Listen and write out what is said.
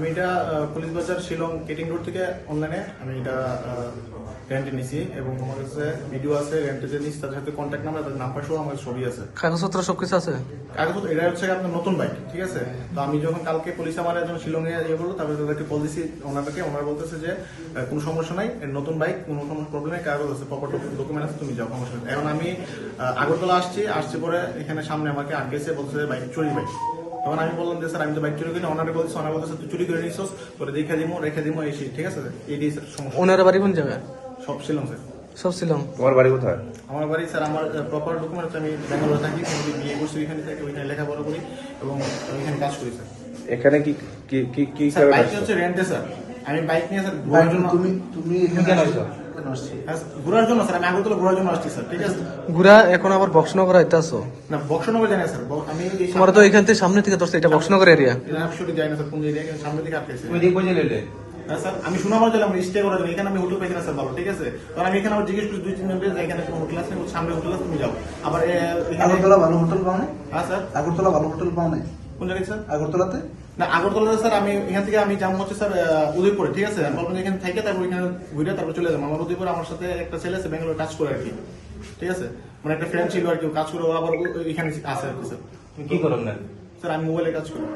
আমি এটা পুলিশ বাজার শিলং কেটিং রোড থেকে অনলাইনে আমি এটা রেন্টে নিছি এবং আমার কাছে ভিডিও আছে রেন্টে যে নিচ্ছি তাদের সাথে কন্ট্যাক্ট নাম্বার তাদের নাম্বার সহ আমার ছবি আছে। কাগজপত্র সবকিছু আছে? কাগজপত্র এটা হচ্ছে আপনার নতুন বাইক, ঠিক আছে। তো আমি যখন কালকে পুলিশ আমার একজন শিলং এ ইয়ে করলো, তারপরে তাদেরকে কল দিছি ওনাদেরকে, ওনারা বলতেছে যে কোনো সমস্যা নাই, নতুন বাইক, কোনো প্রবলেম নেই, কাগজ আছে, প্রপার ডকুমেন্ট আছে, তুমি যাও, সমস্যা নেই। এখন আমি আগরতলা আসছি পরে এখানে সামনে আমাকে আটকেছে, বলছে বাইক চুরি বাইক। তখন আমি বললাম যে স্যার আমি তো বাইক চুরি করি, ওনারে বলছে, ওনারা বলতেছে তুই চুরি করে নিছিস, তোরে দেখে দিমো রেখে দিমো এই ঠিক আছে। এই সমস্যা। ওনার বাড়ি কোন জায়গায়? সব শিলং স্যার। সব শিলং। তোমার বাড়ি কোথায়? আমার বাড়ি স্যার, আমার প্রপার ডকুমেন্ট হচ্ছে আমি ব্যাঙ্গালোরে থাকি, ফ্যামিলি বিয়ে করছি ওইখানে থাকি, ওইখানে লেখাপড়া করি এবং ওইখানে কাজ করি স্যার। এখানে কি কি কি কি স্যার কারণে বাইক আসছো? হচ্ছে রেন্টে স্যার। আমি বাইক নিয়ে স্যার ঘোরার জন্য। তুমি এখানে কেন আসছো? হ্যাঁ, ঘোরার জন্য স্যার, আমি আগরতলা ঘোরার জন্য আসছি স্যার, ঠিক আছে। ঘুরা এখন আবার বক্সনগর আইতাছো? না, বক্সনগর জানি না স্যার, আমি তোমার তো এখান থেকে সামনে থেকে ধরছে, এটা বক্সনগর এরিয়া। অ্যাকচুয়ালি জানি না স্যার কোন এরিয়া, কিন্তু সামনে থেকে আটকেছে। তুমি দেখবো যে লেলে হ্যাঁ স্যার, আমি সুনামার জন্য স্টে করার জন্য এখানে আমি হোটেল পাইছি না স্যার, ভালো, ঠিক আছে। কারণ আমি এখানে আবার জিজ্ঞেস করছি 2-3 জন যে এখানে কোনো হোটেল আছে, সামনে হোটেল আছে, তুমি যাও। আবার আগরতলা ভালো হোটেল পাও না? হ্যাঁ স্যার। আগরতলা ভালো হোটেল পাও না? কোন জায়গায় স্যার? আগরতলাতে না, আগরতলাতে স্যার আমি এখান থেকে আমি যাবো হচ্ছে স্যার উদয়পুরে, ঠিক আছে। আমি বলবেন এখানে থেকে তারপর এখানে ঘুরে তারপর চলে যাবো। আমার উদয়পুরে আমার সাথে একটা ছেলে আছে, ব্যাঙ্গালোর কাজ করে আর কি, ঠিক আছে। মানে একটা ফ্রেন্ড ছিল আর কি, কাজ করে, ও আবার এখানে আছে আর কি স্যার। কি করো না? স্যার আমি মোবাইলে কাজ করি।